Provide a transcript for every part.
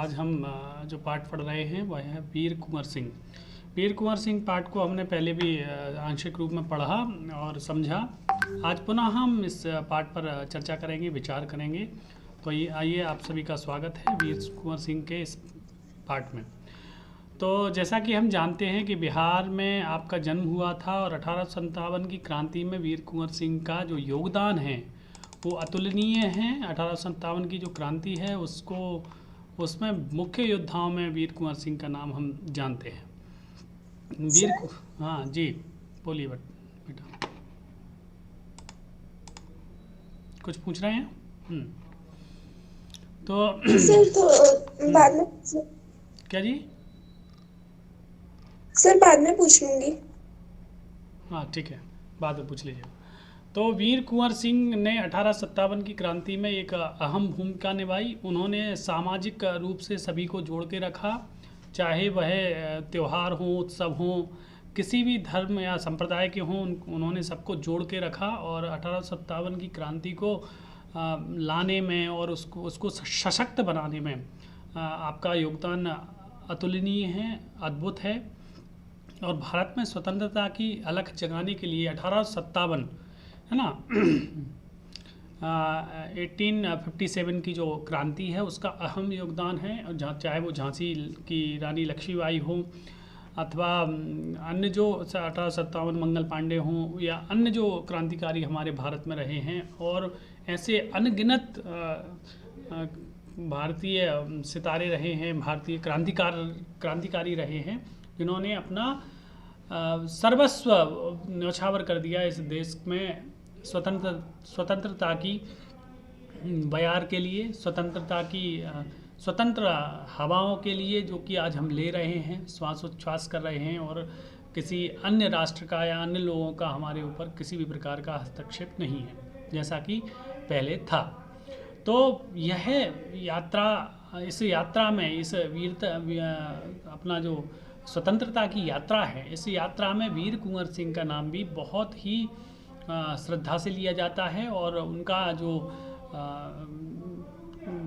आज हम जो पाठ पढ़ रहे हैं वह है वीर कुंवर सिंह। वीर कुंवर सिंह पाठ को हमने पहले भी आंशिक रूप में पढ़ा और समझा। आज पुनः हम इस पाठ पर चर्चा करेंगे, विचार करेंगे। तो ये आइए, आप सभी का स्वागत है वीर कुंवर सिंह के इस पाठ में। तो जैसा कि हम जानते हैं कि बिहार में आपका जन्म हुआ था और 1857 की क्रांति में वीर कुंवर सिंह का जो योगदान है वो अतुलनीय है। 1857 की जो क्रांति है उसमें मुख्य योद्धाओं में वीर कुंवर सिंह का नाम हम जानते हैं। हाँ जी, बोलिए बेटा, कुछ पूछ रहे हैं? तो सर बाद में क्या जी? सर बाद में पूछ लूंगी। हाँ ठीक है, बाद में पूछ लीजिए। तो वीर कुंवर सिंह ने 1857 की क्रांति में एक अहम भूमिका निभाई। उन्होंने सामाजिक रूप से सभी को जोड़ के रखा, चाहे वह त्यौहार हों, उत्सव हों, किसी भी धर्म या संप्रदाय के हों, उन्होंने सबको जोड़ के रखा। और 1857 की क्रांति को लाने में और उसको सशक्त बनाने में आपका योगदान अतुलनीय है, अद्भुत है। और भारत में स्वतंत्रता की अलख जगाने के लिए 1857 है ना 1857 की जो क्रांति है उसका अहम योगदान है। और चाहे वो झांसी की रानी लक्ष्मीबाई हो अथवा अन्य जो 1857 मंगल पांडे हों या अन्य जो क्रांतिकारी हमारे भारत में रहे हैं, और ऐसे अनगिनत भारतीय सितारे रहे हैं, भारतीय क्रांतिकारी रहे हैं, जिन्होंने अपना सर्वस्व न्यौछावर कर दिया इस देश में स्वतंत्रता की बयार के लिए, स्वतंत्र हवाओं के लिए, जो कि आज हम ले रहे हैं, श्वासोच्छ्वास कर रहे हैं। और किसी अन्य राष्ट्र का या अन्य लोगों का हमारे ऊपर किसी भी प्रकार का हस्तक्षेप नहीं है, जैसा कि पहले था। तो यह यात्रा, इस यात्रा में, इस वीरता अपना जो स्वतंत्रता की यात्रा है, इस यात्रा में वीर कुंवर सिंह का नाम भी बहुत ही श्रद्धा से लिया जाता है। और उनका जो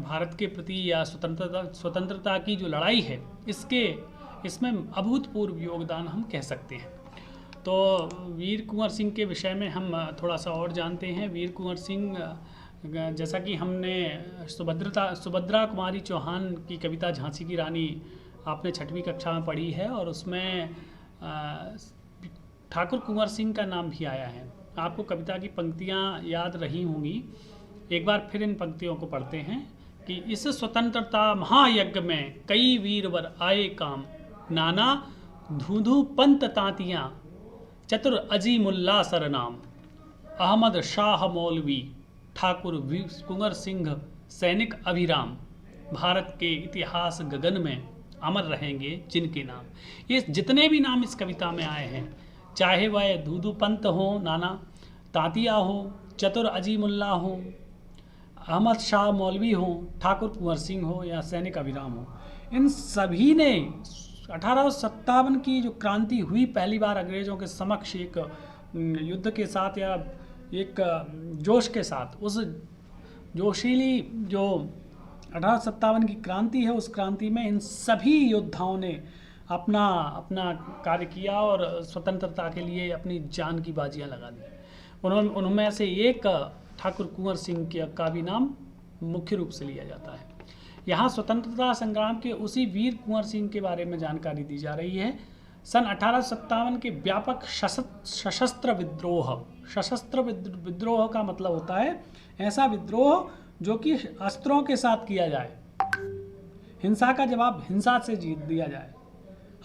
भारत के प्रति या स्वतंत्रता की जो लड़ाई है, इसमें अभूतपूर्व योगदान हम कह सकते हैं। तो वीर कुंवर सिंह के विषय में हम थोड़ा सा और जानते हैं। वीर कुंवर सिंह, जैसा कि हमने सुभद्रा कुमारी चौहान की कविता झांसी की रानी आपने 6वीं कक्षा में पढ़ी है, और उसमें ठाकुर कुंवर सिंह का नाम भी आया है। आपको कविता की पंक्तियाँ याद रही होंगी। एक बार फिर इन पंक्तियों को पढ़ते हैं कि इस स्वतंत्रता महायज्ञ में कई वीरवर आए काम, नाना धूधू पंत तांतियाँ चतुर अजीमुल्ला सरनाम, अहमद शाह मौलवी ठाकुर वीर कुंवर सिंह सैनिक अभिराम, भारत के इतिहास गगन में अमर रहेंगे जिनके नाम। ये जितने भी नाम इस कविता में आए हैं, चाहे वह धूधू पंत हो, नाना तांतिया हो, चतुर अजीमुल्ला हो, अहमद शाह मौलवी हो, ठाकुर कुंवर सिंह हो या सैनिक अभिराम हो, इन सभी ने 1857 की जो क्रांति हुई पहली बार अंग्रेज़ों के समक्ष एक युद्ध के साथ या एक जोश के साथ, उस जोशीली जो 1857 की क्रांति है, उस क्रांति में इन सभी योद्धाओं ने अपना कार्य किया और स्वतंत्रता के लिए अपनी जान की बाजियां लगा दी। उनमें से एक ठाकुर कुंवर सिंह का भी नाम मुख्य रूप से लिया जाता है। यहाँ स्वतंत्रता संग्राम के उसी वीर कुंवर सिंह के बारे में जानकारी दी जा रही है। सन 1857 के व्यापक सशस्त्र विद्रोह का मतलब होता है ऐसा विद्रोह जो कि अस्त्रों के साथ किया जाए, हिंसा का जवाब हिंसा से जीत दिया जाए।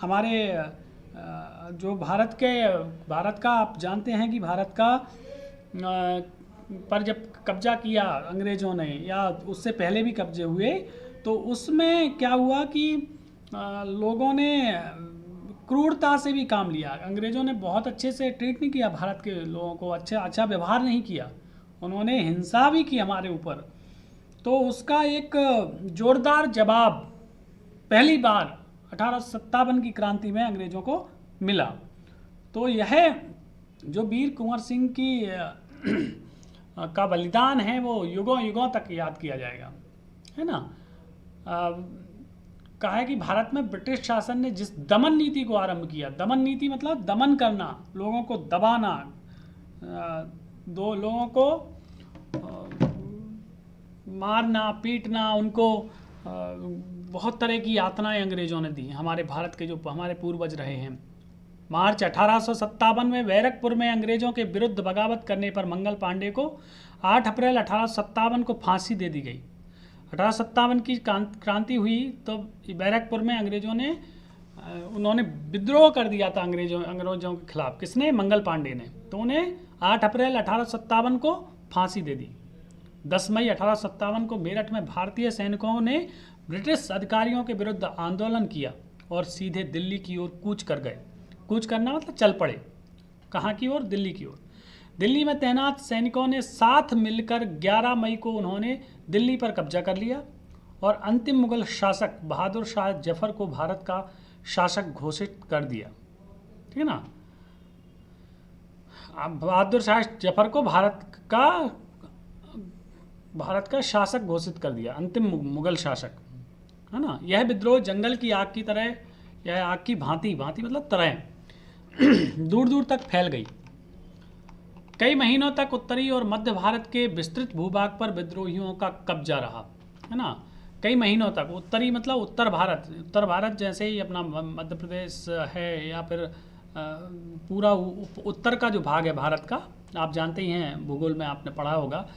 हमारे जो भारत का आप जानते हैं कि भारत का पर जब कब्जा किया अंग्रेज़ों ने, या उससे पहले भी कब्जे हुए, तो उसमें क्या हुआ कि लोगों ने क्रूरता से भी काम लिया। अंग्रेज़ों ने बहुत अच्छे से ट्रीट नहीं किया भारत के लोगों को, अच्छा व्यवहार नहीं किया, उन्होंने हिंसा भी की हमारे ऊपर। तो उसका एक जोरदार जवाब पहली बार 1857 की क्रांति में अंग्रेज़ों को मिला। तो यह जो वीर कुंवर सिंह की का बलिदान है वो युगों युगों तक याद किया जाएगा, है ना। कहा है कि भारत में ब्रिटिश शासन ने जिस दमन नीति को आरंभ किया, दमन नीति मतलब दमन करना, लोगों को दबाना, दो लोगों को मारना पीटना, उनको बहुत तरह की यातनाएं अंग्रेजों ने दी हमारे भारत के जो हमारे पूर्वज रहे हैं। मार्च 1857 में बैरकपुर में अंग्रेजों के विरुद्ध बगावत करने पर मंगल पांडे को 8 अप्रैल 1857 को फांसी दे दी गई। 1857 की क्रांति हुई तो बैरकपुर में अंग्रेजों ने उन्होंने विद्रोह कर दिया था अंग्रेजों के खिलाफ। किसने? मंगल पांडे ने। तो उन्हें 8 अप्रैल 1857 को फांसी दे दी। 10 मई 1857 को मेरठ में भारतीय सैनिकों ने ब्रिटिश अधिकारियों के विरुद्ध आंदोलन किया और सीधे दिल्ली की ओर कूच कर गए। कूच करना मतलब चल पड़े। कहाँ की ओर? दिल्ली की ओर। दिल्ली में तैनात सैनिकों ने साथ मिलकर 11 मई को उन्होंने दिल्ली पर कब्जा कर लिया और अंतिम मुगल शासक बहादुर शाह जफर को भारत का शासक घोषित कर दिया। ठीक है ना? अब बहादुर शाह जफर को भारत का शासक घोषित कर दिया, अंतिम मुगल शासक, है ना। यह विद्रोह जंगल की आग की तरह, यह आग की भांति मतलब तरह दूर दूर तक फैल गई। कई महीनों तक उत्तरी और मध्य भारत के विस्तृत भूभाग पर विद्रोहियों का कब्जा रहा, है ना। कई महीनों तक। उत्तरी मतलब उत्तर भारत जैसे ही अपना मध्य प्रदेश है या फिर पूरा उत्तर का जो भाग है भारत का, आप जानते ही हैं, भूगोल में आपने पढ़ा होगा।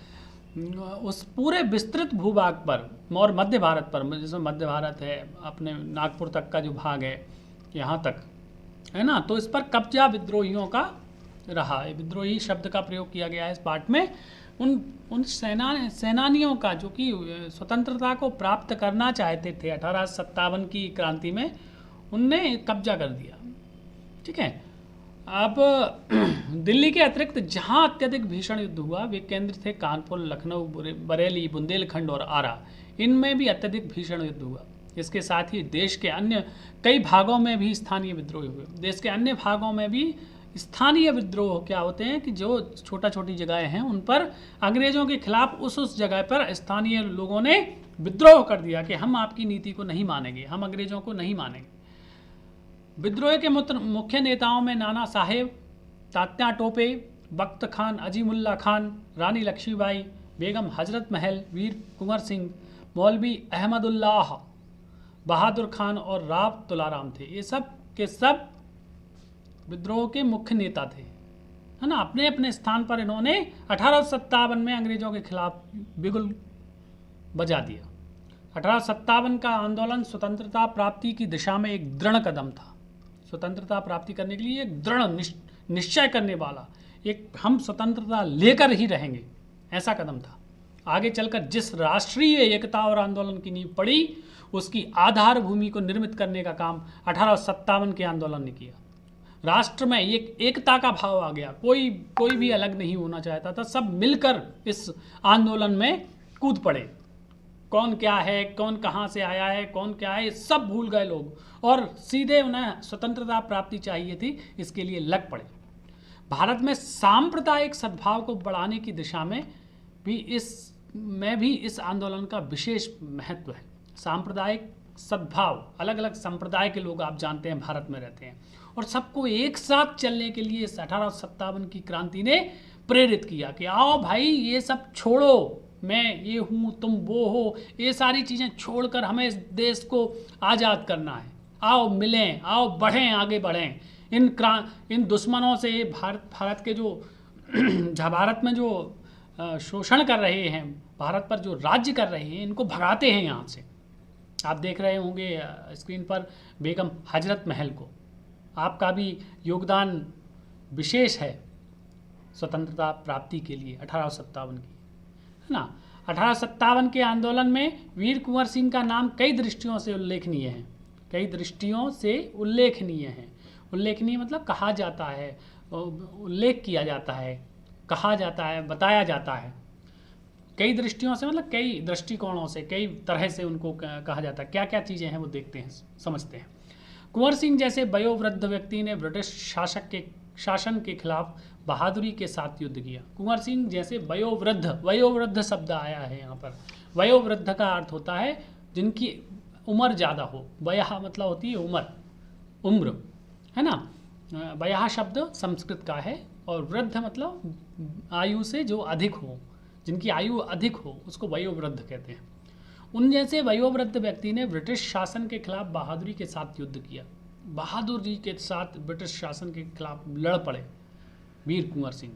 उस पूरे विस्तृत भूभाग पर और मध्य भारत पर, जिसमें मध्य भारत है, अपने नागपुर तक का जो भाग है, यहाँ तक, है ना। तो इस पर कब्जा विद्रोहियों का रहा। विद्रोही शब्द का प्रयोग किया गया है इस पाठ में। उन सेनानियों का जो कि स्वतंत्रता को प्राप्त करना चाहते थे 1857 की क्रांति में, उनने कब्जा कर दिया। ठीक है। अब दिल्ली के अतिरिक्त जहां अत्यधिक भीषण युद्ध हुआ वे केंद्र थे कानपुर, लखनऊ, बरेली, बुंदेलखंड और आरा। इनमें भी अत्यधिक भीषण युद्ध हुआ। इसके साथ ही देश के अन्य कई भागों में भी स्थानीय विद्रोह हुए। देश के अन्य भागों में भी स्थानीय विद्रोह क्या होते हैं कि जो छोटी जगहें हैं उन पर अंग्रेजों के खिलाफ उस जगह पर स्थानीय लोगों ने विद्रोह कर दिया कि हम आपकी नीति को नहीं मानेंगे, हम अंग्रेजों को नहीं मानेंगे। विद्रोह के मुख्य नेताओं में नाना साहेब, तात्या टोपे, बख्त खान, अजीमुल्ला खान, रानी लक्ष्मीबाई, बेगम हजरत महल, वीर कुंवर सिंह, मौलवी अहमदुल्लाह, बहादुर खान और राव तुलाराम थे। ये सब के सब विद्रोह के मुख्य नेता थे, है ना। अपने अपने स्थान पर इन्होंने 1857 में अंग्रेजों के खिलाफ बिगुल बजा दिया। 1857 का आंदोलन स्वतंत्रता प्राप्ति की दिशा में एक दृढ़ कदम था। स्वतंत्रता प्राप्ति करने के लिए एक दृढ़ निश्चय करने वाला, एक हम स्वतंत्रता लेकर ही रहेंगे, ऐसा कदम था। आगे चलकर जिस राष्ट्रीय एकता और आंदोलन की नींव पड़ी, उसकी आधार भूमि को निर्मित करने का काम 1857 के आंदोलन ने किया। राष्ट्र में एक एकता का भाव आ गया। कोई भी अलग नहीं होना चाहता था। सब मिलकर इस आंदोलन में कूद पड़े। कौन क्या है, कौन कहाँ से आया है, कौन क्या है, सब भूल गए लोग और सीधे उन्हें स्वतंत्रता प्राप्ति चाहिए थी, इसके लिए लग पड़े। भारत में सांप्रदायिक सद्भाव को बढ़ाने की दिशा में भी इस आंदोलन का विशेष महत्व है। सांप्रदायिक सद्भाव, अलग अलग संप्रदाय के लोग आप जानते हैं भारत में रहते हैं और सबको एक साथ चलने के लिए इस 1857 की क्रांति ने प्रेरित किया कि आओ भाई, ये सब छोड़ो, मैं ये हूँ, तुम वो हो, ये सारी चीज़ें छोड़कर हमें इस देश को आज़ाद करना है। आओ मिलें, आओ बढ़ें, आगे बढ़ें। इन दुश्मनों से भारत के जो भारत में जो शोषण कर रहे हैं, भारत पर जो राज्य कर रहे हैं, इनको भगाते हैं यहाँ से। आप देख रहे होंगे स्क्रीन पर बेगम हजरत महल को। आपका भी योगदान विशेष है स्वतंत्रता प्राप्ति के लिए 1857 की, है ना। 1857 के आंदोलन में वीर कुंवर सिंह का नाम कई दृष्टियों से उल्लेखनीय है। कई दृष्टियों से उल्लेखनीय है। उल्लेखनीय मतलब कहा जाता है, उल्लेख किया जाता है, कहा जाता है, बताया जाता है। कई दृष्टियों से मतलब कई दृष्टिकोणों से, कई तरह से उनको कहा जाता है। क्या क्या चीज़ें हैं वो देखते हैं, समझते हैं। कुंवर सिंह जैसे वयोवृद्ध व्यक्ति ने ब्रिटिश शासन के खिलाफ बहादुरी के साथ युद्ध किया। कुंवर सिंह जैसे वयोवृद्ध शब्द आया है यहाँ पर। वयोवृद्ध का अर्थ होता है जिनकी उम्र ज़्यादा हो। वयः मतलब होती है उम्र, है ना। वयः शब्द संस्कृत का है और वृद्ध मतलब आयु से जो अधिक हो, जिनकी आयु अधिक हो उसको वयोवृद्ध कहते हैं। उन जैसे वयोवृद्ध व्यक्ति ने ब्रिटिश शासन के खिलाफ बहादुरी के साथ युद्ध किया। बहादुरी के साथ ब्रिटिश शासन के खिलाफ लड़ पड़े वीर कुंवर सिंह।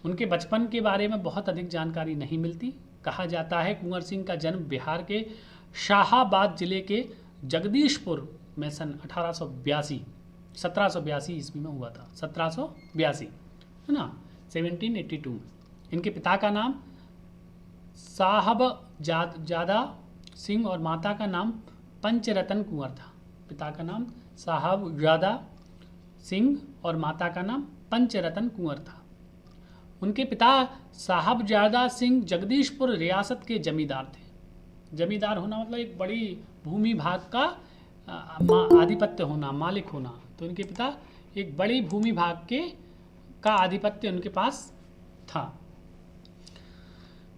उनके बचपन के बारे में बहुत अधिक जानकारी नहीं मिलती। कहा जाता है कुंवर सिंह का जन्म बिहार के शाहाबाद जिले के जगदीशपुर में सन 1782 ईस्वी में हुआ था। 1782, है ना, 1782 में। इनके पिता का नाम साहबजादा सिंह और माता का नाम पंचरतन कुंवर था। पिता का नाम साहबजादा सिंह और माता का नाम पंचरतन कुंवर था। उनके पिता साहबजादा सिंह जगदीशपुर रियासत के जमींदार थे। जमींदार होना मतलब एक बड़ी भूमि भाग का आधिपत्य होना, मालिक होना। तो उनके पिता एक बड़ी भूमि भाग का आधिपत्य उनके पास था,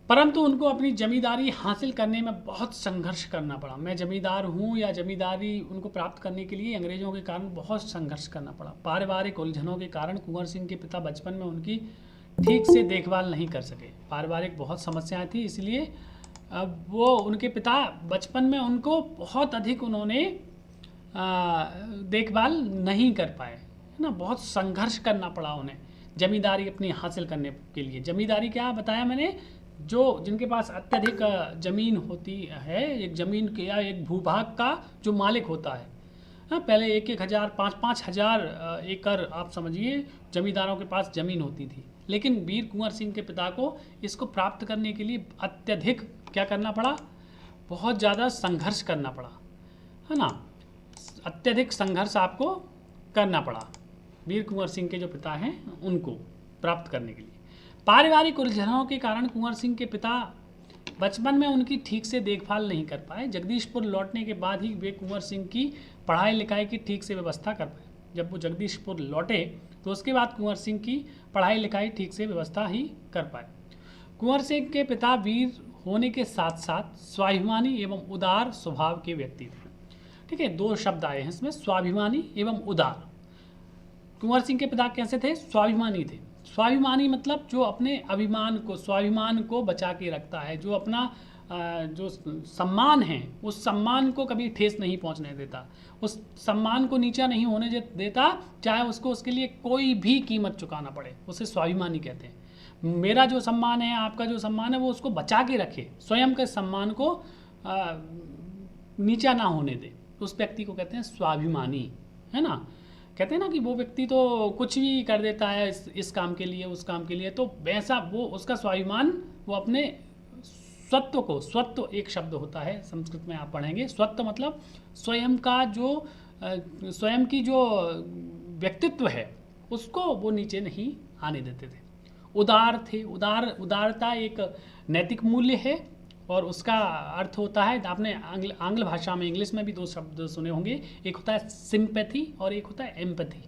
परंतु उनको अपनी जमींदारी हासिल करने में बहुत संघर्ष करना पड़ा। मैं जमींदार हूँ या जमींदारी उनको प्राप्त करने के लिए अंग्रेजों के कारण बहुत संघर्ष करना पड़ा। पारिवारिक उलझनों के कारण कुंवर सिंह के पिता बचपन में उनकी ठीक से देखभाल नहीं कर सके। पारिवारिक बहुत समस्याएं थी, इसलिए अब वो उनके पिता बचपन में उनको बहुत अधिक उन्होंने देखभाल नहीं कर पाए, है ना। बहुत संघर्ष करना पड़ा उन्हें जमींदारी अपनी हासिल करने के लिए। जमींदारी क्या बताया मैंने, जो जिनके पास अत्यधिक जमीन होती है, एक जमीन के या एक भूभाग का जो मालिक होता है। हाँ, पहले 1,000 5,000 एकड़ आप समझिए जमींदारों के पास जमीन होती थी, लेकिन वीर कुंवर सिंह के पिता को इसको प्राप्त करने के लिए अत्यधिक क्या करना पड़ा, बहुत ज़्यादा संघर्ष करना पड़ा, है ना। अत्यधिक संघर्ष आपको करना पड़ा वीर कुंवर सिंह के जो पिता हैं उनको प्राप्त करने के लिए। पारिवारिक उलझनों के कारण कुंवर सिंह के पिता बचपन में उनकी ठीक से देखभाल नहीं कर पाए। जगदीशपुर लौटने के बाद ही वे कुंवर सिंह की पढ़ाई लिखाई की ठीक से व्यवस्था कर पाए। जब वो जगदीशपुर लौटे तो उसके बाद कुंवर सिंह की पढ़ाई लिखाई ठीक से व्यवस्था ही कर पाए। कुंवर सिंह के पिता वीर होने के साथ साथ स्वाभिमानी एवं उदार स्वभाव के व्यक्ति थे। ठीक है, दो शब्द आए हैं इसमें, स्वाभिमानी एवं उदार। कुंवर सिंह के पिता कैसे थे? स्वाभिमानी थे। स्वाभिमानी मतलब जो अपने अभिमान को, स्वाभिमान को बचा के रखता है, जो अपना जो सम्मान है उस सम्मान को कभी ठेस नहीं पहुंचने देता, उस सम्मान को नीचा नहीं होने देता, चाहे उसको उसके लिए कोई भी कीमत चुकाना पड़े, उसे स्वाभिमानी कहते हैं। मेरा जो सम्मान है, आपका जो सम्मान है, वो उसको बचा के रखे, स्वयं के सम्मान को नीचा ना होने दे, उस व्यक्ति को कहते हैं स्वाभिमानी, है ना। कहते हैं ना कि वो व्यक्ति तो कुछ भी कर देता है इस काम के लिए, उस काम के लिए, तो वैसा वो उसका स्वाभिमान, वो अपने स्वत्व को, स्वत्व एक शब्द होता है संस्कृत में आप पढ़ेंगे, स्वत्व मतलब स्वयं का जो स्वयं की जो व्यक्तित्व है उसको वो नीचे नहीं आने देते थे। उदार थे। उदारता एक नैतिक मूल्य है और उसका अर्थ होता है, आपने आंग्ल भाषा में, इंग्लिश में भी दो शब्द सुने होंगे, एक होता है सिंपैथी और एक होता है एम्पैथी।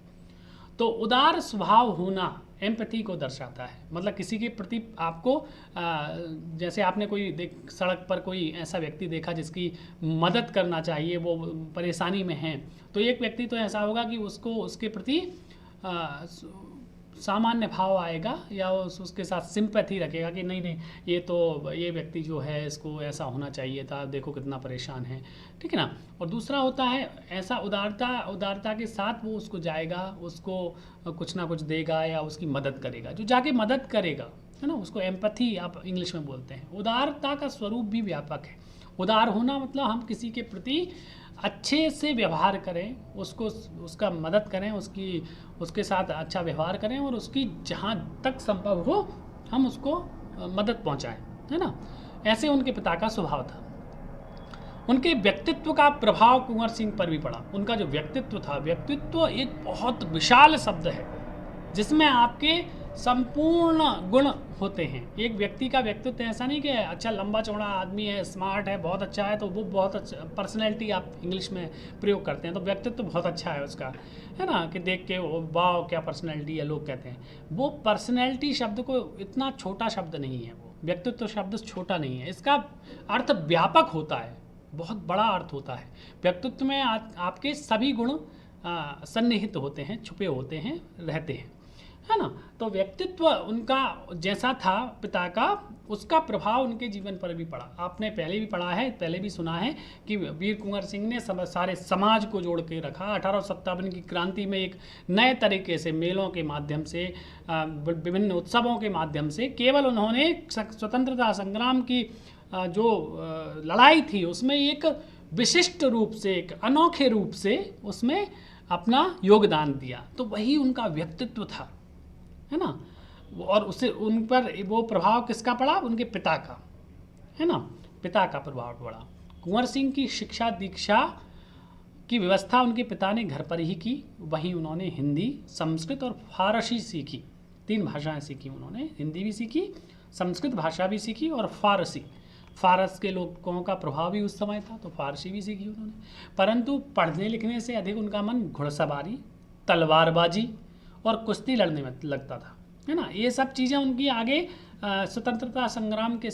तो उदार स्वभाव होना एम्पैथी को दर्शाता है, मतलब किसी के प्रति आपको जैसे आपने कोई सड़क पर कोई ऐसा व्यक्ति देखा जिसकी मदद करना चाहिए, वो परेशानी में है, तो एक व्यक्ति तो ऐसा होगा कि उसको उसके प्रति सामान्य भाव आएगा या उसके साथ सिंपैथी रखेगा कि नहीं नहीं ये व्यक्ति जो है इसको ऐसा होना चाहिए था, देखो कितना परेशान है, ठीक है ना। और दूसरा होता है ऐसा उदारता के साथ वो उसको जाएगा, उसको कुछ ना कुछ देगा या उसकी मदद करेगा, जो जाके मदद करेगा, है ना, उसको एम्पैथी आप इंग्लिश में बोलते हैं। उदारता का स्वरूप भी व्यापक है। उदार होना मतलब हम किसी के प्रति अच्छे से व्यवहार करें, उसको उसका मदद करें, उसके साथ अच्छा व्यवहार करें और उसकी जहाँ तक संभव हो हम उसको मदद पहुँचाएं, है ना। ऐसे उनके पिता का स्वभाव था। उनके व्यक्तित्व का प्रभाव कुंवर सिंह पर भी पड़ा। उनका जो व्यक्तित्व था, व्यक्तित्व एक बहुत विशाल शब्द है जिसमें आपके संपूर्ण गुण होते हैं। एक व्यक्ति का व्यक्तित्व ऐसा नहीं कि अच्छा लंबा चौड़ा आदमी है, स्मार्ट है, बहुत अच्छा है, तो वो बहुत अच्छा, पर्सनैलिटी आप इंग्लिश में प्रयोग करते हैं, तो व्यक्तित्व बहुत अच्छा है उसका, है ना, कि देख के वाह क्या पर्सनैलिटी है लोग कहते हैं। वो पर्सनैलिटी शब्द को इतना छोटा शब्द नहीं है, वो व्यक्तित्व शब्द छोटा नहीं है, इसका अर्थ व्यापक होता है, बहुत बड़ा अर्थ होता है। व्यक्तित्व में आपके सभी गुण सन्निहित होते हैं, छुपे होते हैं, रहते हैं, है ना। तो व्यक्तित्व उनका जैसा था पिता का, उसका प्रभाव उनके जीवन पर भी पड़ा। आपने पहले भी पढ़ा है, पहले भी सुना है कि वीर कुंवर सिंह ने सारे समाज को जोड़ के रखा। 1857 की क्रांति में एक नए तरीके से मेलों के माध्यम से, विभिन्न उत्सवों के माध्यम से, केवल उन्होंने स्वतंत्रता संग्राम की जो लड़ाई थी उसमें एक विशिष्ट रूप से, एक अनोखे रूप से उसमें अपना योगदान दिया। तो वही उनका व्यक्तित्व था, है ना। और उससे उन पर वो प्रभाव किसका पड़ा? उनके पिता का, है ना, पिता का प्रभाव पड़ा। कुंवर सिंह की शिक्षा दीक्षा की व्यवस्था उनके पिता ने घर पर ही की। वहीं उन्होंने हिंदी, संस्कृत और फारसी सीखी। 3 भाषाएं सीखी उन्होंने, हिंदी भी सीखी, संस्कृत भाषा भी सीखी और फारसी। फारस के लोगों का प्रभाव भी उस समय था, तो फारसी भी सीखी उन्होंने। परंतु पढ़ने लिखने से अधिक उनका मन घुड़सवारी, तलवारबाजी और कुश्ती लड़ने में लगता था, है ना। ये सब चीज़ें उनकी आगे स्वतंत्रता संग्राम के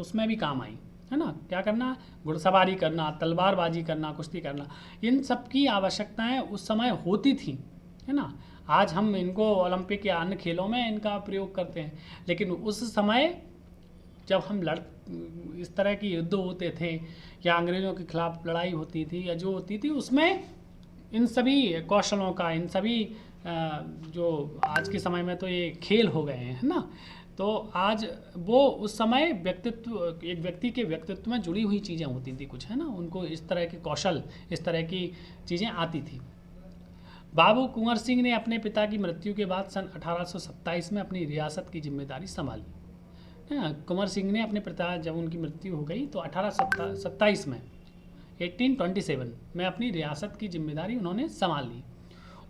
उसमें भी काम आई, है ना। क्या करना? घुड़सवारी करना, तलवारबाजी करना, कुश्ती करना, इन सब की आवश्यकताएं उस समय होती थी, है ना। आज हम इनको ओलंपिक या अन्य खेलों में इनका प्रयोग करते हैं, लेकिन उस समय जब हम इस तरह की युद्ध होते थे या अंग्रेज़ों के खिलाफ लड़ाई होती थी या जो होती थी, उसमें इन सभी कौशलों का, इन सभी जो आज के समय में तो ये खेल हो गए हैं, है ना। तो आज वो उस समय व्यक्तित्व, एक व्यक्ति के व्यक्तित्व में जुड़ी हुई चीज़ें होती थी कुछ, है ना। उनको इस तरह के कौशल, इस तरह की चीज़ें आती थी। बाबू कुंवर सिंह ने अपने पिता की मृत्यु के बाद सन 1827 में अपनी रियासत की जिम्मेदारी संभाली। कुंवर सिंह ने अपने पिता, जब उनकी मृत्यु हो गई तो 1827 में 1827 में अपनी रियासत की जिम्मेदारी उन्होंने संभाल ली।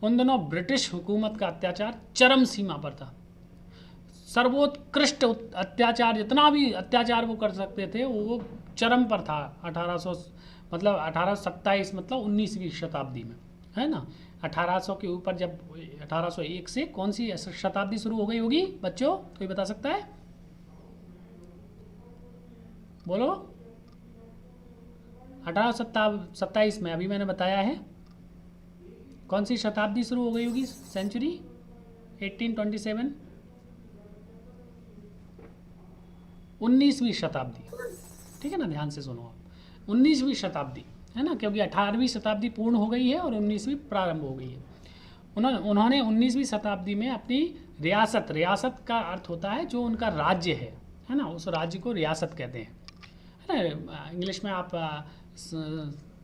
उन दिनों ब्रिटिश हुकूमत का अत्याचार चरम सीमा पर था। सर्वोत्कृष्ट अत्याचार, जितना भी अत्याचार वो कर सकते थे वो चरम पर था। 1827 मतलब 19वीं शताब्दी में, है ना। 1800 के ऊपर जब 1801 से कौन सी शताब्दी शुरू हो गई होगी बच्चों, कोई बता सकता है? बोलो। 1827 में अभी मैंने बताया है, कौन सी शताब्दी शुरू हो गई होगी? सेंचुरी 1827, 19वीं शताब्दी, ठीक है ना। ध्यान से सुनो आप, 19वीं शताब्दी, है ना, क्योंकि 18वीं शताब्दी पूर्ण हो गई है और 19वीं प्रारंभ हो गई है। उन्होंने 19वीं शताब्दी में अपनी रियासत, रियासत का अर्थ होता है जो उनका राज्य है ना, उस राज्य को रियासत कहते हैं, है ना। इंग्लिश में आप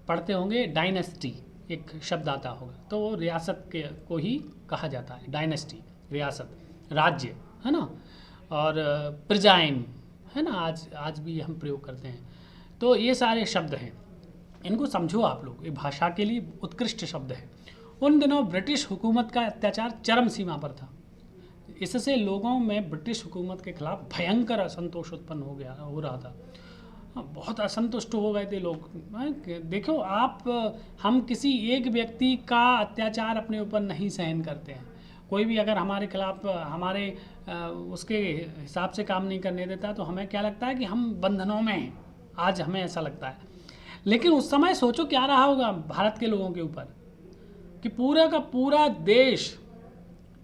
पढ़ते होंगे डायनेस्टी, एक शब्द आता होगा, तो वो रियासत के को ही कहा जाता है, डायनेस्टी, रियासत, राज्य, है ना। और प्रजाएं, है ना, आज भी हम प्रयोग करते हैं। तो ये सारे शब्द हैं, इनको समझो आप लोग, ये भाषा के लिए उत्कृष्ट शब्द है। उन दिनों ब्रिटिश हुकूमत का अत्याचार चरम सीमा पर था। इससे लोगों में ब्रिटिश हुकूमत के खिलाफ भयंकर असंतोष उत्पन्न हो रहा था। बहुत असंतुष्ट हो गए थे लोग। देखो आप, हम किसी एक व्यक्ति का अत्याचार अपने ऊपर नहीं सहन करते हैं। कोई भी अगर हमारे खिलाफ, हमारे उसके हिसाब से काम नहीं करने देता तो हमें क्या लगता है कि हम बंधनों में हैं। आज हमें ऐसा लगता है, लेकिन उस समय सोचो क्या रहा होगा भारत के लोगों के ऊपर, कि पूरा का पूरा देश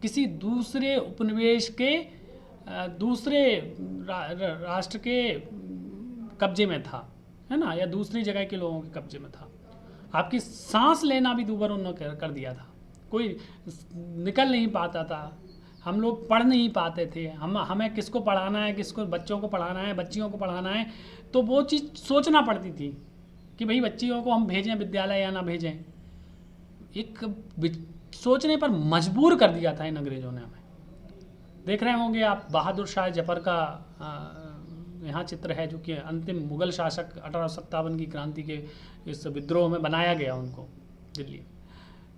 किसी दूसरे उपनिवेश के, दूसरे राष्ट्र के कब्जे में था, है ना, या दूसरी जगह के लोगों के कब्जे में था। आपकी सांस लेना भी दूभर उन्होंने कर दिया था। कोई निकल नहीं पाता था, हम लोग पढ़ नहीं पाते थे। हमें किसको पढ़ाना है, किसको बच्चों को पढ़ाना है, बच्चियों को पढ़ाना है, तो वो चीज़ सोचना पड़ती थी कि भाई बच्चियों को हम भेजें विद्यालय या ना भेजें। एक सोचने पर मजबूर कर दिया था इन अंग्रेज़ों ने हमें। देख रहे होंगे आप बहादुर शाह जफर का यहाँ चित्र है, जो कि अंतिम मुगल शासक 1857 की क्रांति के इस विद्रोह में बनाया गया उनको, दिल्ली।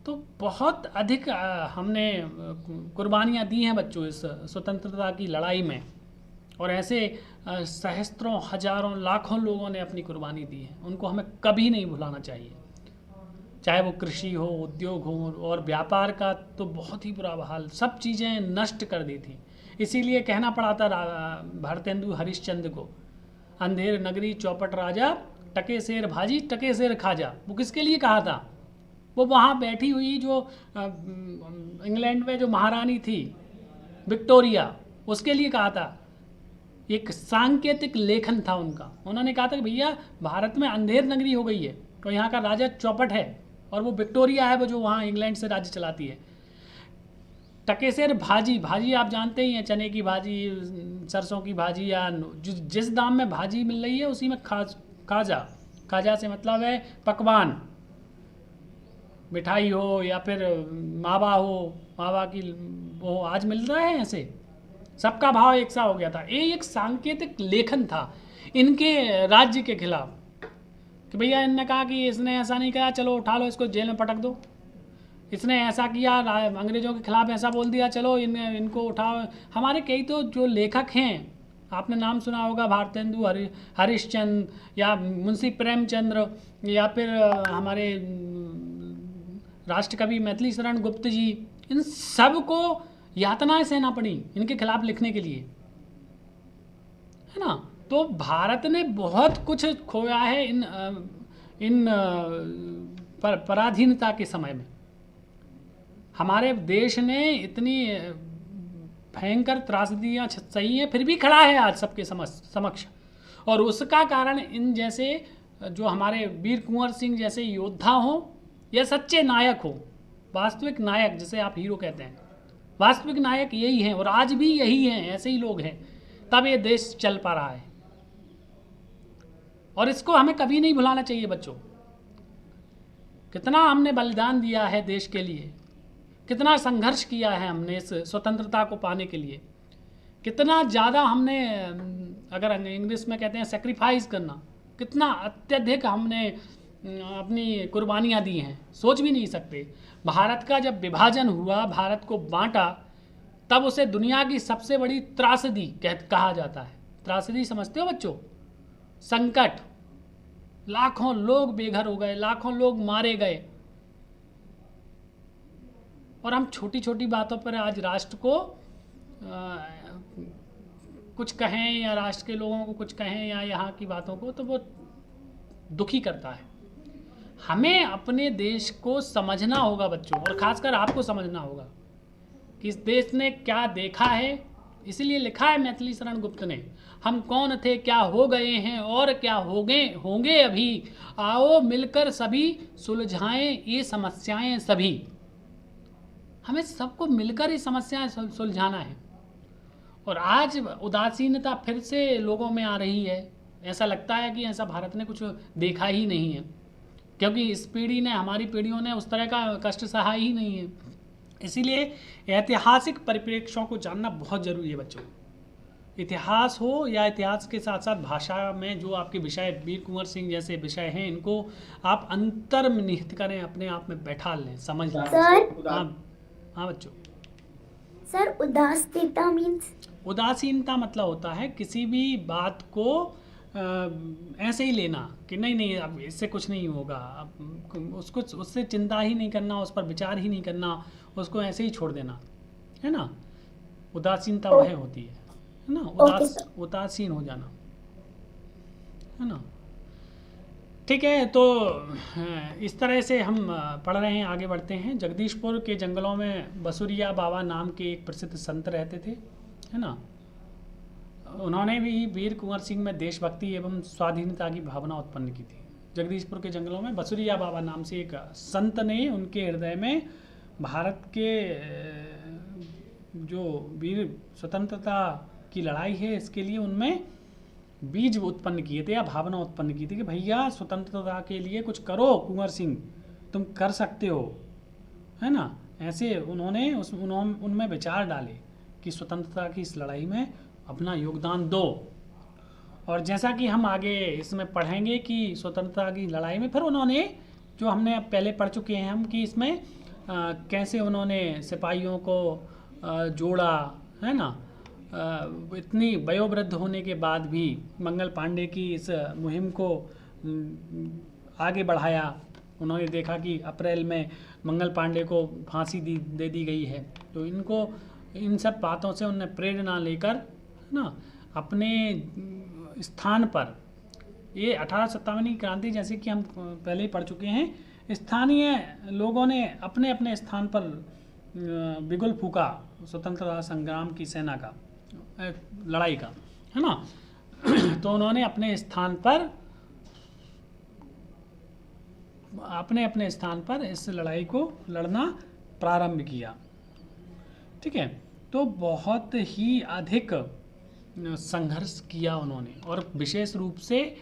तो बहुत अधिक हमने कुर्बानियाँ दी हैं बच्चों इस स्वतंत्रता की लड़ाई में, और ऐसे सहस्त्रों, हजारों, लाखों लोगों ने अपनी कुर्बानी दी है। उनको हमें कभी नहीं भुलाना चाहिए, चाहे वो कृषि हो, उद्योग हो, और व्यापार का तो बहुत ही बुरा हाल, सब चीज़ें नष्ट कर दी थी। इसीलिए कहना पड़ा था भारतेंदु हरिश्चंद्र को, अंधेर नगरी चौपट राजा टके शेर भाजी टके शेर खाजा, वो किसके लिए कहा था? वो वहाँ बैठी हुई जो इंग्लैंड में जो महारानी थी विक्टोरिया, उसके लिए कहा था। एक सांकेतिक लेखन था उनका। उन्होंने कहा था कि भैया भारत में अंधेर नगरी हो गई है, तो यहाँ का राजा चौपट है और वो विक्टोरिया है वो जो वहाँ इंग्लैंड से राज्य चलाती है। टकेसेर भाजी, भाजी आप जानते ही हैं, चने की भाजी, सरसों की भाजी, या जिस दाम में भाजी मिल रही है उसी में खाजा, खाजा से मतलब है पकवान, मिठाई हो या फिर मावा हो, मावा की वो आज मिल रहा है, ऐसे सबका भाव एक सा हो गया था। ये एक सांकेतिक लेखन था इनके राज्य के खिलाफ कि भैया इनने कहा कि इसने ऐसा नहीं कहा, चलो उठा लो इसको जेल में पटक दो। इसने ऐसा किया, अंग्रेजों के खिलाफ ऐसा बोल दिया, चलो इनको उठाओ। हमारे कई तो जो लेखक हैं, आपने नाम सुना होगा भारतेंदु हरिश्चंद्र या मुंशी प्रेमचंद्र या फिर हमारे राष्ट्रकवि मैथिली शरण गुप्त जी, इन सब को यातनाएं सहना पड़ी इनके खिलाफ लिखने के लिए, है ना। तो भारत ने बहुत कुछ खोया है इन पराधीनता के समय में। हमारे देश ने इतनी भयंकर त्रासदियाँ सही हैं, फिर भी खड़ा है आज सबके समक्ष। और उसका कारण इन जैसे जो हमारे वीर कुंवर सिंह जैसे योद्धा हों या सच्चे नायक हो, वास्तविक नायक जिसे आप हीरो कहते हैं, वास्तविक नायक यही हैं और आज भी यही हैं, ऐसे ही लोग हैं, तब ये देश चल पा रहा है। और इसको हमें कभी नहीं भुलाना चाहिए बच्चों। कितना हमने बलिदान दिया है देश के लिए, कितना संघर्ष किया है हमने इस स्वतंत्रता को पाने के लिए, कितना ज़्यादा हमने, अगर इंग्लिश में कहते हैं सेक्रीफाइस करना, कितना अत्यधिक हमने अपनी कुर्बानियाँ दी हैं, सोच भी नहीं सकते। भारत का जब विभाजन हुआ, भारत को बांटा, तब उसे दुनिया की सबसे बड़ी त्रासदी कहा जाता है। त्रासदी समझते हो बच्चों? संकट, लाखों लोग बेघर हो गए, लाखों लोग मारे गए, और हम छोटी छोटी बातों पर आज राष्ट्र को कुछ कहें या राष्ट्र के लोगों को कुछ कहें या यहाँ की बातों को, तो वो दुखी करता है। हमें अपने देश को समझना होगा बच्चों, और ख़ासकर आपको समझना होगा कि इस देश ने क्या देखा है। इसीलिए लिखा है मैथिली शरण गुप्त ने, हम कौन थे, क्या हो गए हैं और क्या होंगे अभी, आओ मिलकर सभी सुलझाएं ये समस्याएं सभी। हमें सबको मिलकर ये समस्याएं सुलझाना है। और आज उदासीनता फिर से लोगों में आ रही है। ऐसा लगता है कि ऐसा भारत ने कुछ देखा ही नहीं है, क्योंकि इस पीढ़ी ने, हमारी पीढ़ियों ने उस तरह का कष्ट सहा ही नहीं है। इसीलिए ऐतिहासिक परिप्रेक्ष्यों को जानना बहुत ज़रूरी है बच्चों। इतिहास हो या इतिहास के साथ साथ भाषा में जो आपके विषय, वीर कुंवर सिंह जैसे विषय हैं, इनको आप अंतर्निहित करें, अपने आप में बैठा लें, समझ लें। हाँ बच्चों। सर, उदासीनता मीन्स? उदासीनता मतलब होता है किसी भी बात को ऐसे ही लेना कि नहीं अब इससे कुछ नहीं होगा, अब उसको उससे चिंता ही नहीं करना, उस पर विचार ही नहीं करना, उसको ऐसे ही छोड़ देना, है ना। उदासीनता वह होती है ना, उदासीन हो जाना, है ना। ठीक है, तो इस तरह से हम पढ़ रहे हैं, आगे बढ़ते हैं। जगदीशपुर के जंगलों में बसुरिया बाबा नाम के एक प्रसिद्ध संत रहते थे, है ना। उन्होंने भी वीर कुंवर सिंह में देशभक्ति एवं स्वाधीनता की भावना उत्पन्न की थी। जगदीशपुर के जंगलों में बसुरिया बाबा नाम से एक संत ने उनके हृदय में भारत के जो वीर स्वतंत्रता की लड़ाई है, इसके लिए उनमें बीज उत्पन्न किए थे या भावना उत्पन्न की थी कि भैया स्वतंत्रता के लिए कुछ करो कुंवर सिंह, तुम कर सकते हो, है ना। ऐसे उन्होंने उनमें विचार डाले कि स्वतंत्रता की इस लड़ाई में अपना योगदान दो। और जैसा कि हम आगे इसमें पढ़ेंगे कि स्वतंत्रता की लड़ाई में फिर उन्होंने, जो हमने पहले पढ़ चुके हैं हम, कि इसमें कैसे उन्होंने सिपाहियों को जोड़ा, है ना। इतनी वयोवृद्ध होने के बाद भी मंगल पांडे की इस मुहिम को आगे बढ़ाया। उन्होंने देखा कि अप्रैल में मंगल पांडे को फांसी दे दी गई है, तो इनको इन सब बातों से उन्हें प्रेरणा लेकर ना अपने स्थान पर ये 1857 की क्रांति, जैसे कि हम पहले ही पढ़ चुके हैं, स्थानीय लोगों ने अपने अपने स्थान पर बिगुल फूका स्वतंत्रता संग्राम की सेना का, लड़ाई का, है ना। तो उन्होंने अपने स्थान पर इस लड़ाई को लड़ना प्रारंभ किया, ठीक है। तो बहुत ही अधिक संघर्ष किया उन्होंने, और विशेष रूप से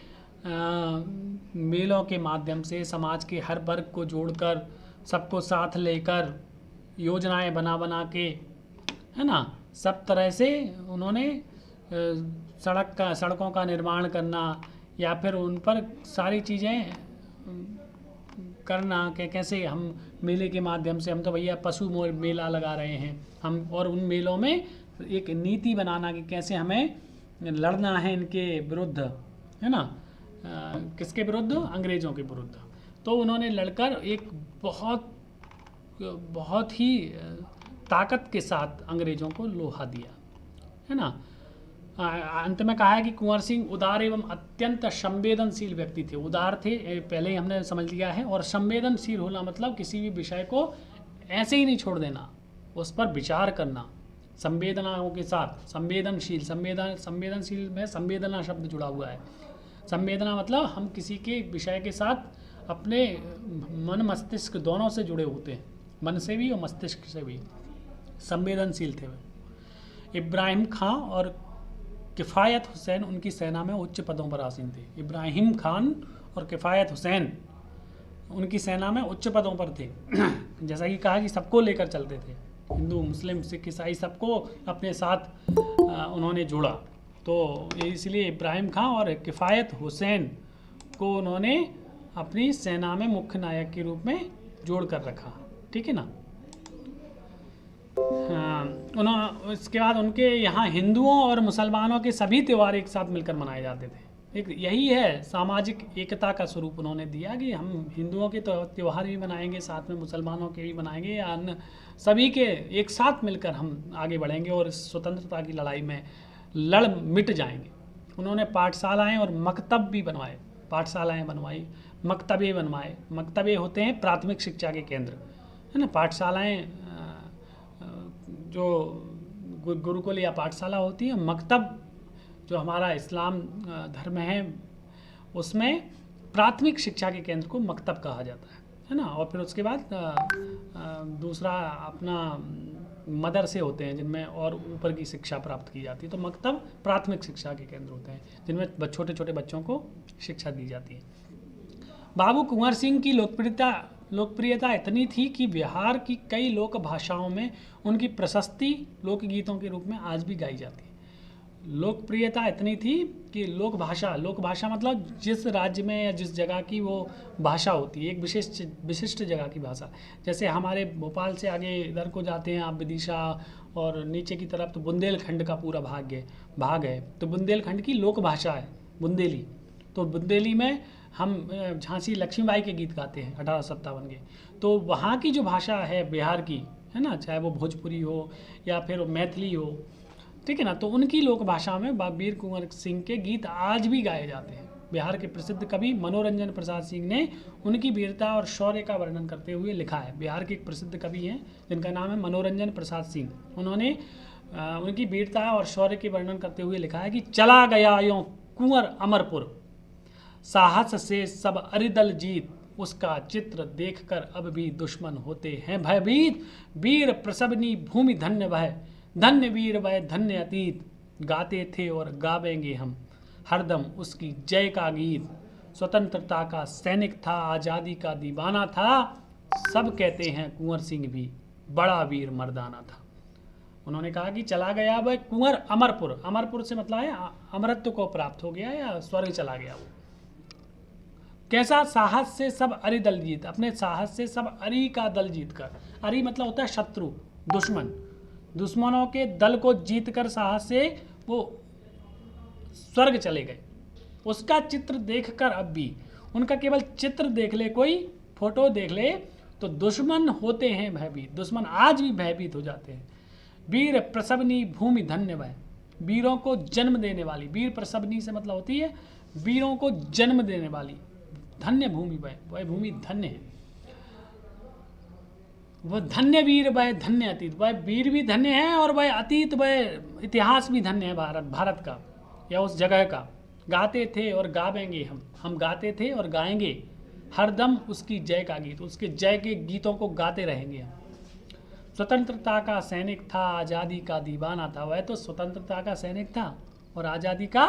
मेलों के माध्यम से समाज के हर वर्ग को जोड़कर, सबको साथ लेकर, योजनाएं बना के, है ना, सब तरह से उन्होंने सड़कों का निर्माण करना, या फिर उन पर सारी चीज़ें करना कि कैसे हम मेले के माध्यम से, हम तो भैया पशु मेला लगा रहे हैं हम, और उन मेलों में एक नीति बनाना कि कैसे हमें लड़ना है इनके विरुद्ध, है ना, किसके विरुद्ध, अंग्रेज़ों के विरुद्ध। तो उन्होंने लड़कर एक बहुत ही ताकत के साथ अंग्रेज़ों को लोहा दिया, है ना। अंत में कहा है कि कुंवर सिंह उदार एवं अत्यंत संवेदनशील व्यक्ति थे। उदार थे, पहले ही हमने समझ लिया है, और संवेदनशील होना मतलब किसी भी विषय को ऐसे ही नहीं छोड़ देना, उस पर विचार करना, संवेदनाओं के साथ। संवेदनशील में संवेदना शब्द जुड़ा हुआ है। संवेदना मतलब हम किसी के विषय के साथ अपने मन मस्तिष्क दोनों से जुड़े होते हैं, मन से भी और मस्तिष्क से भी। संवेदनशील थे वे। इब्राहिम खां और किफ़ायत हुसैन उनकी सेना में उच्च पदों पर आसीन थे। इब्राहिम खान और किफ़ायत हुसैन उनकी सेना में उच्च पदों पर थे। जैसा कि कहा कि सबको लेकर चलते थे, हिंदू, मुस्लिम, सिख, ईसाई सबको अपने साथ उन्होंने जोड़ा। तो इसलिए इब्राहिम खान और किफ़ायत हुसैन को उन्होंने अपनी सेना में मुख्य नायक के रूप में जोड़ कर रखा, ठीक है ना। इसके बाद उनके यहाँ हिंदुओं और मुसलमानों के सभी त्यौहार एक साथ मिलकर मनाए जाते थे। एक यही है सामाजिक एकता का स्वरूप उन्होंने दिया कि हम हिंदुओं के त्यौहार भी मनाएंगे, साथ में मुसलमानों के भी मनाएंगे, या अन्य सभी के एक साथ मिलकर हम आगे बढ़ेंगे और स्वतंत्रता की लड़ाई में लड़ मिट जाएंगे। उन्होंने पाठशालाएँ और मकतब भी बनवाए, पाठशालाएँ बनवाई, मकतबे बनवाए। मकतबे होते हैं प्राथमिक शिक्षा के केंद्र, है ना। पाठशालाएँ जो गुरुकुल या पाठशाला होती है, मकतब जो हमारा इस्लाम धर्म है उसमें प्राथमिक शिक्षा के केंद्र को मकतब कहा जाता है ना। और फिर उसके बाद दूसरा अपना मदरसे होते हैं जिनमें और ऊपर की शिक्षा प्राप्त की जाती है। तो मकतब प्राथमिक शिक्षा के केंद्र होते हैं जिनमें छोटे छोटे बच्चों को शिक्षा दी जाती है। बाबू कुंवर सिंह की लोकप्रियता इतनी थी कि बिहार की कई लोक भाषाओं में उनकी प्रशस्ति लोकगीतों के रूप में आज भी गाई जाती है। लोकप्रियता इतनी थी कि लोक भाषा मतलब जिस राज्य में या जिस जगह की वो भाषा होती है, एक विशिष्ट जगह की भाषा। जैसे हमारे भोपाल से आगे इधर को जाते हैं आप, विदिशा और नीचे की तरफ तो बुंदेलखंड का पूरा भाग है। तो बुंदेलखंड की लोक भाषा है बुंदेली। तो बुंदेली में हम झांसी लक्ष्मीबाई के गीत गाते हैं 1857 के। तो वहाँ की जो भाषा है बिहार की, है ना, चाहे वो भोजपुरी हो या फिर मैथिली हो, ठीक है ना। तो उनकी लोक भाषा में वीर कुंवर सिंह के गीत आज भी गाए जाते हैं। बिहार के प्रसिद्ध कवि मनोरंजन प्रसाद सिंह ने उनकी वीरता और शौर्य का वर्णन करते हुए लिखा है। बिहार के एक प्रसिद्ध कवि हैं जिनका नाम है मनोरंजन प्रसाद सिंह। उन्होंने उनकी वीरता और शौर्य के वर्णन करते हुए लिखा है कि चला गया यों कुंवर अमरपुर, साहस से सब अरिदल जीत, उसका चित्र देखकर अब भी दुश्मन होते हैं भयभीत। वीर प्रसवनी भूमि धन्य वह, धन्य वीर वह धन्य अतीत, गाते थे और गावेंगे हम हरदम उसकी जय का गीत। स्वतंत्रता का सैनिक था, आज़ादी का दीवाना था, सब कहते हैं कुंवर सिंह भी बड़ा वीर मर्दाना था। उन्होंने कहा कि चला गया वह कुंवर अमरपुर, अमरपुर से मतलब है अमरत्व को प्राप्त हो गया या स्वर्ग चला गया वो। कैसा? साहस से सब अरि दल जीत, अपने साहस से सब अरि का दल जीत कर, अरि मतलब होता है शत्रु, दुश्मन, दुश्मनों के दल को जीत कर साहस से वो स्वर्ग चले गए। उसका चित्र देखकर अब भी, उनका केवल चित्र देख ले, कोई फोटो देख ले तो दुश्मन होते हैं भयभीत, दुश्मन आज भी भयभीत हो जाते हैं। वीर प्रसवनी भूमि धन्य वह, वीरों को जन्म देने वाली, वीर प्रसवनी से मतलब होती है वीरों को जन्म देने वाली धन्य भूमि वह भूमि धन्य है। वह धन्य वीर वह धन्य अतीत, वह वीर भी धन्य है और वह अतीत वह इतिहास भी धन्य है भारत का या उस जगह का। गाते थे और गावेंगे हम गाते थे और गाएंगे हरदम उसकी जय का गीत, उसके जय के गीतों को गाते रहेंगे हम। स्वतंत्रता का सैनिक था, आज़ादी का दीवाना था। वह तो स्वतंत्रता का सैनिक था और आज़ादी का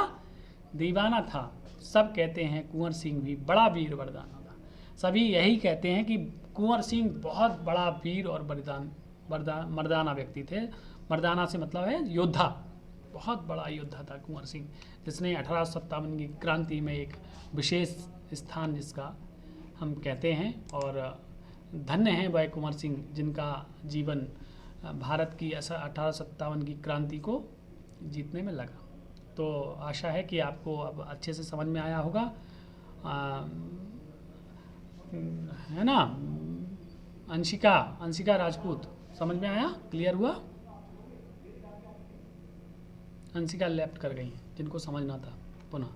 दीवाना था। सब कहते हैं कुंवर सिंह भी बड़ा वीर वरदाना था। सभी यही कहते हैं कि कुंवर सिंह बहुत बड़ा वीर और मर्दाना व्यक्ति थे। मर्दाना से मतलब है योद्धा, बहुत बड़ा योद्धा था कुंवर सिंह, जिसने 1857 की क्रांति में एक विशेष स्थान जिसका हम कहते हैं। और धन्य है वह कुंवर सिंह जिनका जीवन भारत की 1857 की क्रांति को जीतने में लगा। तो आशा है कि आपको अब अच्छे से समझ में आया होगा, है ना। अंशिका राजपूत, समझ में आया, क्लियर हुआ। अंशिका लेफ्ट कर गई, जिनको समझना था पुनः।